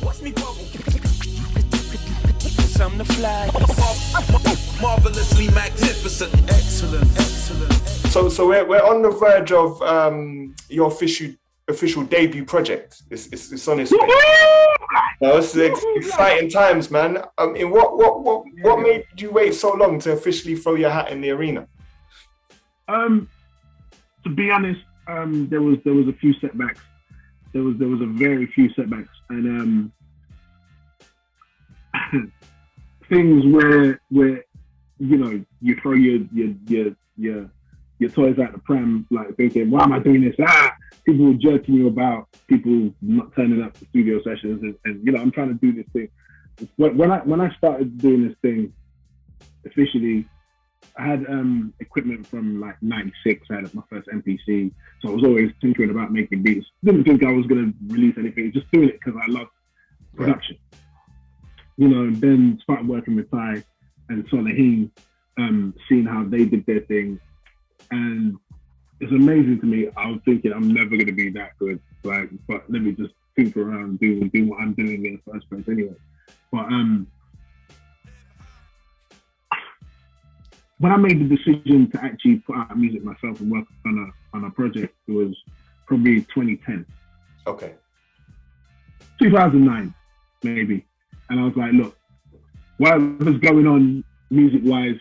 Watch me bubble. I'm the fly. Marvelously magnificent. Excellent. So we're on the verge of your official debut project. It's on its way. No, it's exciting times, man. What made you wait so long to officially throw your hat in the arena? To be honest, there was a few setbacks. There was a very few setbacks, and things where you throw your toys out the pram, like thinking, why am I doing this? People were jerking you about, people not turning up to studio sessions, and I'm trying to do this thing. When I started doing this thing officially, I had equipment from like '96. I had my first MPC, so I was always tinkering about making beats. Didn't think I was gonna release anything, just doing it because I love production. Then started working with Ty and Salaheen, seeing how they did their thing, and it's amazing to me. I was thinking I'm never gonna be that good, but let me just think around, do what I'm doing in the first place anyway. But when I made the decision to actually put out music myself and work on a project, it was probably 2010. Okay. 2009, maybe. And I was like, look, whatever's going on music-wise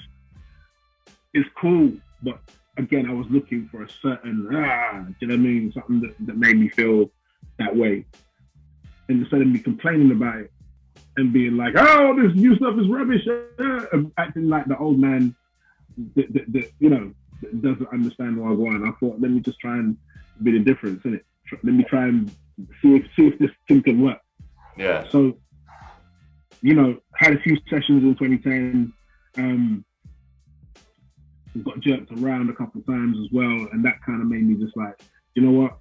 is cool, but again, I was looking for a certain, do you know what I mean? Something that made me feel that way. And instead of me complaining about it and being like, oh, this new stuff is rubbish, and acting like the old man that doesn't understand what I want. I thought, let me just try and be the difference, innit? Let me try and see if this thing can work. Yeah. So, had a few sessions in 2010, got jerked around a couple of times as well, and that kind of made me just like, you know what?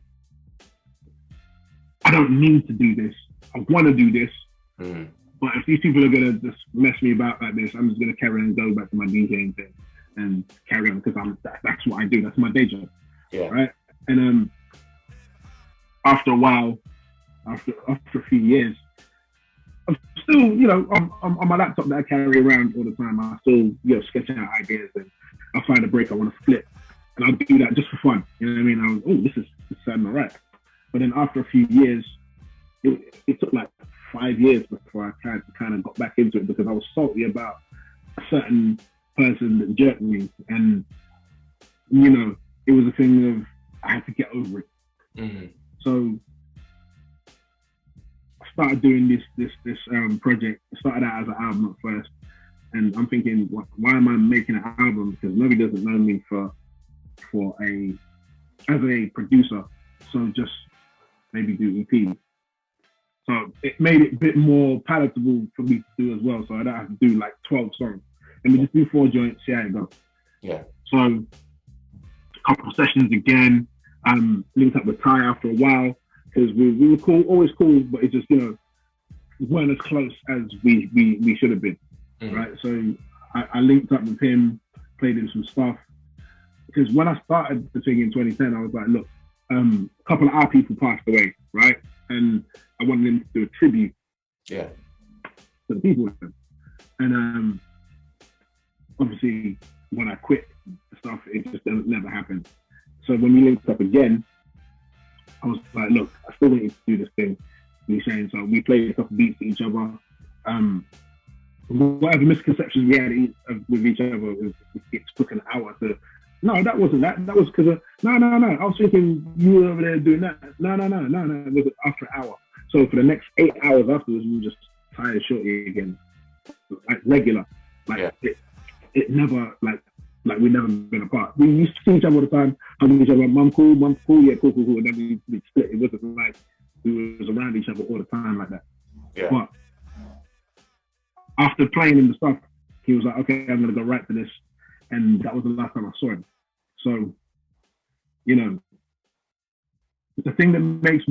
I don't need to do this. I want to do this. But if these people are going to just mess me about like this, I'm just going to carry on and go back to my DJing thing and carry on, because that's what I do. That's my day job. Yeah. Right? And after a while, after a few years, I'm still, on my laptop that I carry around all the time, I still, sketch out ideas, and I find a break I want to flip, and I'll do that just for fun. You know what I mean? I was, this is sounding all right. But then after a few years, it took like 5 years before I kind of got back into it, because I was salty about a certain person that jerked me, and it was a thing of I had to get over it. So I started doing this project. It started out as an album at first, and I'm thinking, why am I making an album? Because nobody doesn't know me as a producer, so just maybe do EP. So it made it a bit more palatable for me to do as well. So I don't have to do like 12 songs. Let me just do 4 joints, see how it goes. Yeah. So a couple of sessions again, linked up with Ty after a while, because we were cool, always cool, but it just, weren't as close as we should have been, right? So I linked up with him, played him some stuff, because when I started the thing in 2010, I was like, look, a couple of our people passed away, right? And I wanted them to do a tribute to the people. And obviously, when I quit the stuff, it just never happened. So when we linked up again, I was like, look, I still want you to do this thing. He's saying, so we played a couple beats to each other. Whatever misconceptions we had with each other, it took an hour to. No, that wasn't that. That was because of no. I was thinking you were over there doing that. No. It was after an hour. So for the next 8 hours afterwards, we were just tired Shortee again, like regular. Like it never like we've never been apart. We used to see each other all the time, hugging each other. Mum cool, yeah, cool. And then we split. It wasn't like we was around each other all the time like that. Yeah. But after playing him the stuff, he was like, okay, I'm gonna go right to this. And that was the last time I saw him. So, the thing that makes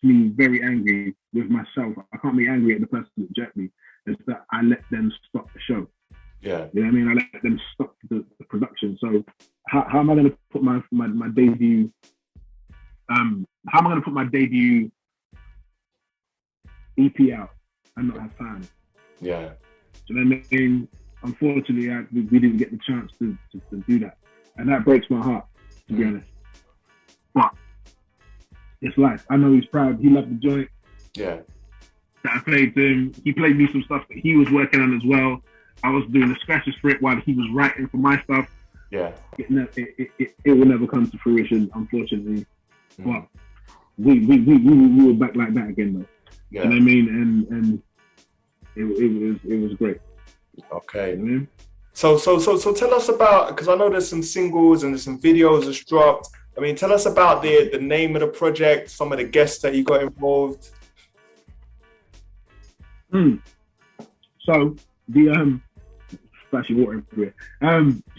me very angry with myself, I can't be angry at the person that jerked me, is that I let them stop the show. Yeah. You know what I mean? I let them stop the production. So how am I going to put my debut, how am I going to put my debut EP out and not have time. Yeah. Do you know what I mean? Unfortunately, we didn't get the chance to do that. And that breaks my heart, to be honest. But it's life. I know he's proud. He loved the joint. Yeah. That I played to him. He played me some stuff that he was working on as well. I was doing the scratches for it while he was writing for my stuff. Yeah. It will never come to fruition, unfortunately. But we were back like that again, though. Yeah. You know what I mean? And it was great. Okay. You know what I mean? So tell us about, because I know there's some singles and there's some videos that's dropped. I mean, tell us about the name of the project, some of the guests that you got involved. So the flashing water everywhere.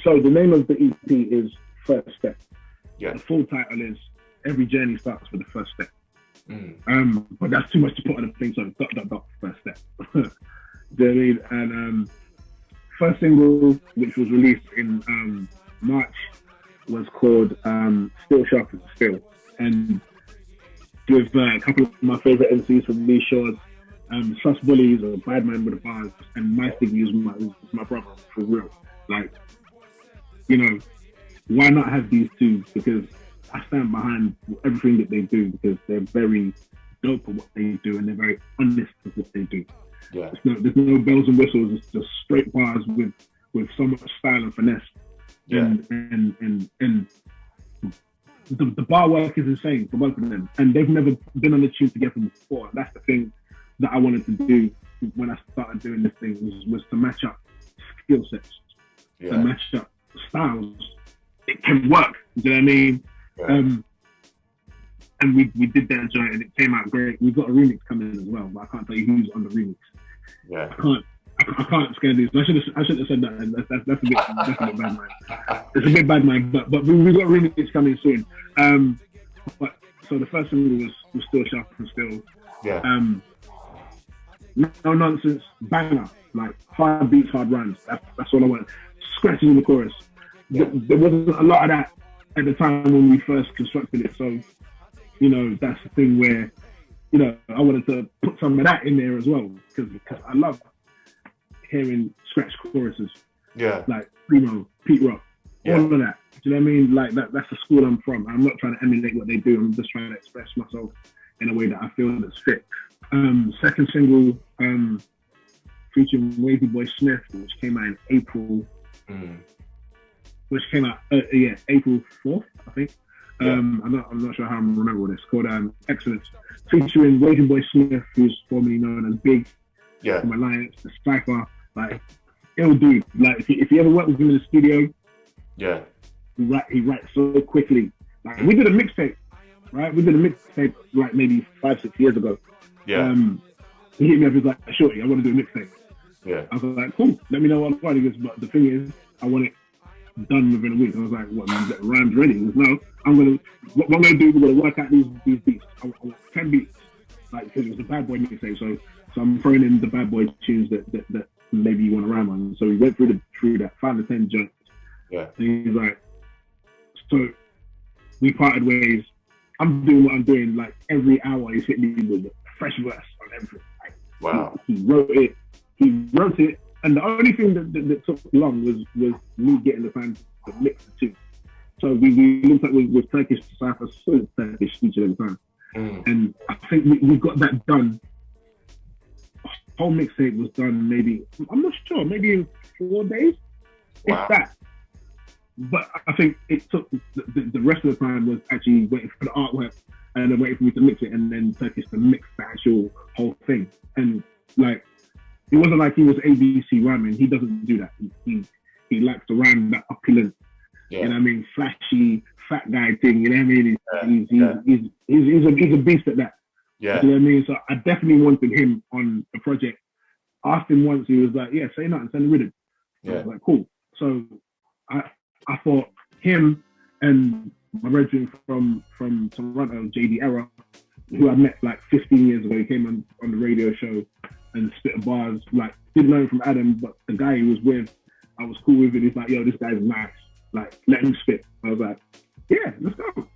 So the name of the EP is First Step. Yeah. The full title is Every Journey Starts with the First Step. But that's too much to put on a thing, so first step. Do you know what I mean? And first single, which was released in March, was called Still Sharp and Still. And with a couple of my favorite MCs from Lee Shores, Sus Bullies or Bad Man with the Bars, and My Stiggy is my brother, for real. Like, you know, why not have these two? Because I stand behind everything that they do, because they're very dope at what they do and they're very honest with what they do. Yeah. There's no bells and whistles, it's just straight bars with so much style and finesse. Yeah. And the bar work is insane for both of them. And they've never been on the tune together before. That's the thing that I wanted to do when I started doing this thing, was to match up skill sets, to match up styles. It can work, do you know what I mean? Yeah. And we did that joint and it came out great. We've got a remix coming in as well, but I can't tell you who's on the remix. Yeah. I can't SKANDOUZ. I should have said that. That's a bit bad mind. It's a bit bad mind, but we've got a remix coming soon. But so the first single was Still Sharp and Still. Yeah. No nonsense, banger, like hard beats, hard rhymes. That's all I want. Scratches in the chorus. Yeah. There wasn't a lot of that at the time when we first constructed it, so you know that's the thing where I wanted to put some of that in there as well, because I love hearing scratch choruses. Yeah. Like Primo, Pete Rock, all of that. Do you know what I mean? Like that's the school I'm from. I'm not trying to emulate what they do. I'm just trying to express myself in a way that I feel that's fit. Second single, featuring Wavy Boy Smith, which came out in April. Which came out, April 4th, I think. I'm not sure how I'm remember this. It's called Excellence, featuring Wavy Boy Smith, who's formerly known as Big, from Alliance, the Cypher. Like, ill dude. Like, if you ever work with him in the studio, he writes so quickly. Like, we did a mixtape, right? We did a mixtape like maybe 5-6 years ago. Yeah. He hit me up. He's like, "Shorty, I want to do a mixtape." Yeah. I was like, "Cool. Let me know what I'm He goes, but the thing is, I want it done within a week." I was like, "What? You get rhymes ready?" He goes, "No, what I'm gonna do. We're gonna work out these beats. I want 10 beats, like, because it was a Bad Boy mixtape. So I'm throwing in the Bad Boy tunes that maybe you want to rhyme on." So we went through that 5 to 10 joints. Yeah. And he's like, so we parted ways. I'm doing what I'm doing. Like, every hour he's hitting me with a fresh verse on everything. Like, wow. He wrote it. And the only thing that took long was me getting the fans to mix the two. So we looked at with Turkish Cypher, so Turkish speech at the time. And I think we got that done. The whole mixtape was done maybe, I'm not sure, maybe in 4 days. Wow. It's that. But I think it took the rest of the time was actually waiting for the artwork and then waiting for me to mix it, and then Turkish to mix the actual whole thing. And like, it wasn't like he was ABC rhyming. He doesn't do that. He likes to rhyme that opulent, you know what I mean, flashy, fat guy thing. You know what I mean? He's a beast at that. Yeah. You know what I mean? So I definitely wanted him on the project. Asked him once, he was like, "Yeah, say nothing, send the rhythm." Yeah. I was like, "Cool." So I thought him and my brethren from Toronto, JD Era, who I met like 15 years ago, he came on the radio show and spit bars. Like, didn't know him from Adam, but the guy he was with, I was cool with it. He's like, "Yo, this guy's nice. Like, let him spit." I was like, "Yeah, let's go."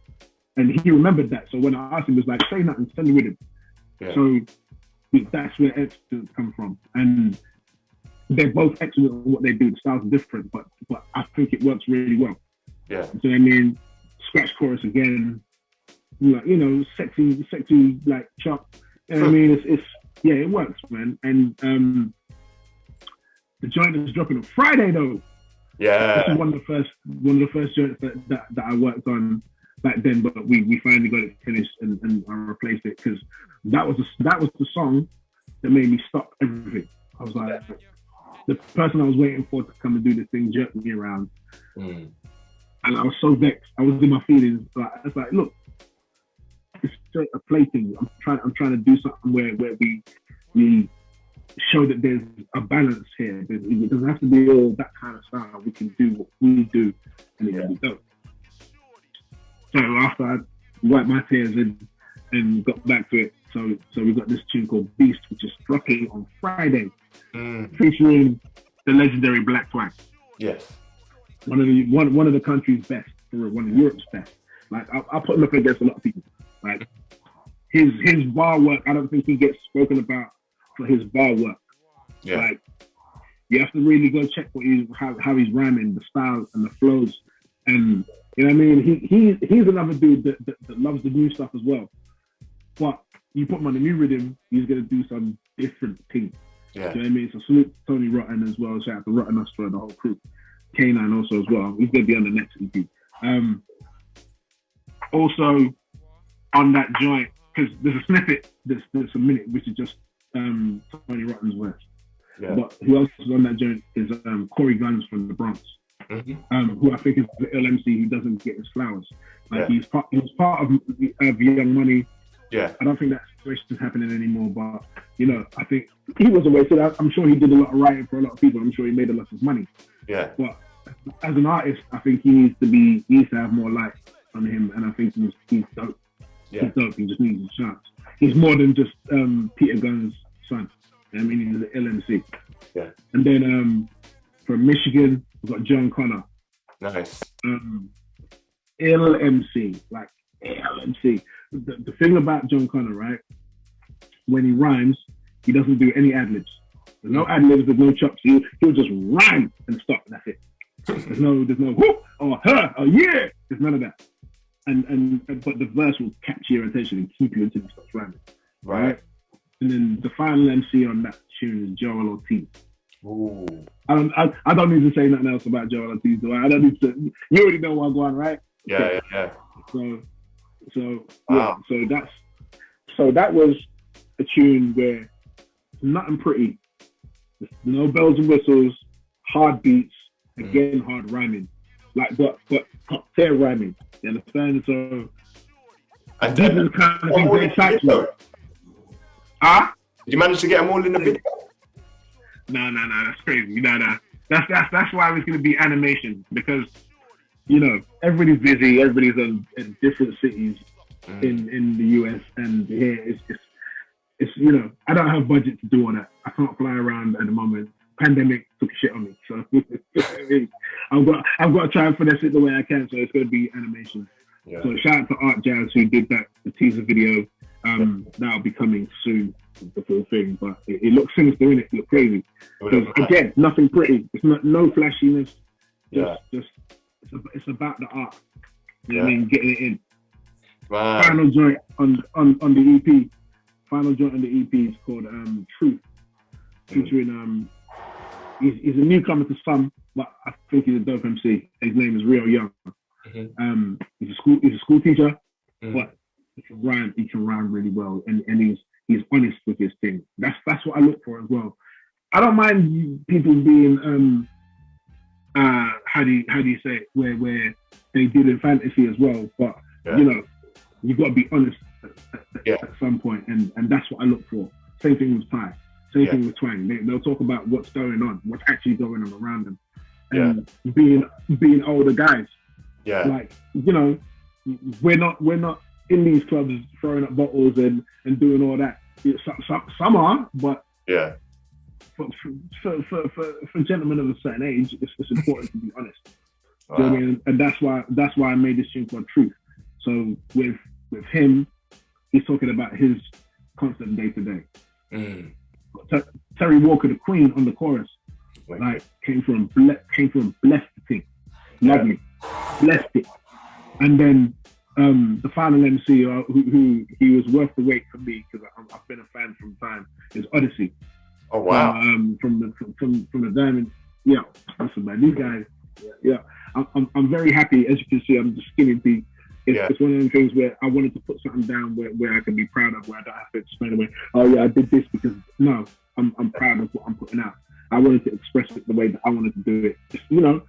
And he remembered that. So when I asked him, he was like, "Say nothing, send the rhythm." Yeah. So that's where excellence comes from. And they're both excellent at what they do. The styles are different, but I think it works really well. Yeah. So I mean, scratch chorus again, like, you know, sexy like chop. You know what I mean? It's yeah, it works, man. And the joint is dropping on Friday though. Yeah. This is one of the first joints that I worked on back then, but we finally got it finished and I replaced it because that was the song that made me stop everything. I was like, the person I was waiting for to come and do this thing jerked me around. And I was so vexed. I was in my feelings. Like, it's like, look, it's just a play thing. I'm trying to do something where we show that there's a balance here. It doesn't have to be all that kind of style. We can do what we do, and it can be dope. So after I wiped my tears and got back to it, so we got this tune called Beast, which is dropping on Friday, featuring the legendary Black Twang. Yes. One of the country's best, or one of Europe's best. Like I put him up against a lot of people. Like his bar work, I don't think he gets spoken about for his bar work. Yeah. Like you have to really go check how he's rhyming, the styles and the flows, and you know what I mean. He's another dude that loves the new stuff as well. But you put him on a new rhythm, he's gonna do some different thing. Yeah. You know what I mean? So salute to Tony Rotten as well. Shout out to Rotten us for the whole crew. K9 also as well. He's gonna be on the next EP. Also on that joint, because there's a snippet that's a minute, which is just Tony Rotten's verse. Yeah. But who else is on that joint is Corey Guns from the Bronx, who I think is the LMC who doesn't get his flowers. Like he was part of Young Money. Yeah. I don't think that situation is happening anymore, but you know, I think he was wasted. I'm sure he did a lot of writing for a lot of people. I'm sure he made a lot of money. Yeah. But as an artist, I think he needs to have more light on him, and I think he's dope. Yeah. He's dope. He just needs a chance. He's more than just Peter Gunn's son. I mean, he's an LMC. Yeah. And then from Michigan, we've got John Connor. Nice. LMC, like LMC. The thing about John Connor, right? When he rhymes, he doesn't do any ad-libs. There's no ad-libs, there's no chops. He'll just rhyme and stop. That's it. There's no whoop or her or yeah. There's none of that. But the verse will capture your attention and keep you until he stops rhyming. Right? And then the final MC on that tune is Joel Ortiz. Ooh. I don't need to say nothing else about Joel Ortiz, do I? I don't need to. You already know what's going on, right? Yeah. So that was a tune where nothing pretty, no bells and whistles, hard beats, again hard rhyming, like but top tier rhyming. You understand? So And this is the kind of thing that excites me. Did you manage to get them all in the video? No, that's crazy. No. That's why it's going to be animation, because you know everybody's busy, everybody's in different cities in the US, and here it's you know, I don't have budget to do all that. I can't fly around at the moment. Pandemic took shit on me, so I've got to try and finesse it the way I can. So it's going to be animation. Yeah. So shout out to Art Jazz who did the teaser video. That'll be coming soon, the full thing. But it looks sinister, innit? It looks crazy. Because again, nothing pretty. It's no flashiness. Just it's about the art. You know what I mean? Getting it in. Wow. Final joint on the EP. Final joint on the EP is called Truth, featuring he's a newcomer to some, but I think he's a dope MC. His name is Real Young. He's a school teacher, but he can rhyme really well, and he's honest with his thing. That's what I look for as well. I don't mind people being how do you say it, where they do the fantasy as well, but you know, you've got to be honest at some point, and that's what I look for. Same thing with Ty. Same thing with Twang. They'll talk about what's going on, what's actually going on around them, and being older guys. Yeah, like, you know, we're not in these clubs throwing up bottles and doing all that. Some are, but for gentlemen of a certain age, it's important to be honest. Wow. You know what I mean? And that's why I made this tune called Truth. So with him, he's talking about his constant day to day. Terry Walker, the Queen, on the chorus, like came from blessed thing, love me, blessed it, and then the final MC who he was worth the wait for me because I've been a fan from time is Odyssey. Oh wow! From the Diamond, yeah. Listen, man, these guys, yeah. I'm very happy. As you can see, I'm just skimming deep. It's one of those things where I wanted to put something down where I can be proud of, where I don't have to explain away. Oh yeah, I did this because no, I'm proud of what I'm putting out. I wanted to express it the way that I wanted to do it. It's not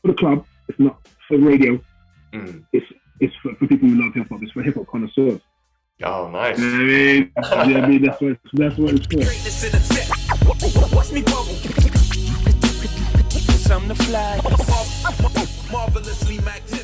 for the club. It's not for radio. It's for people who love hip hop. It's for hip hop connoisseurs. Oh, nice. You know what I mean? That's what it's for. Watch me bubble. Something to fly. Marvelously magnificent.